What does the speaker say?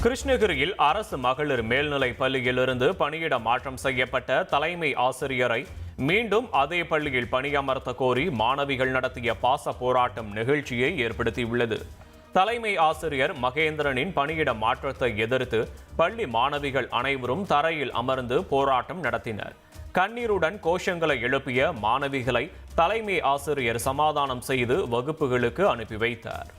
கிருஷ்ணகிரியில் அரசு மகளிர் மேல்நிலைப் பள்ளியிலிருந்து பணியிட மாற்றம் செய்யப்பட்ட தலைமை ஆசிரியரை மீண்டும் அதே பள்ளியில் பணியமர்த்த கோரி மாணவிகள் நடத்திய பாச போராட்டம் நிகழ்ச்சியை ஏற்படுத்தியுள்ளது. தலைமை ஆசிரியர் மகேந்திரனின் பணியிட மாற்றத்தை எதிர்த்து பள்ளி மாணவிகள் அனைவரும் தரையில் அமர்ந்து போராட்டம் நடத்தினர். கண்ணீருடன் கோஷங்களை எழுப்பிய மாணவிகளை தலைமை ஆசிரியர் சமாதானம் செய்து வகுப்புகளுக்கு அனுப்பி வைத்தார்.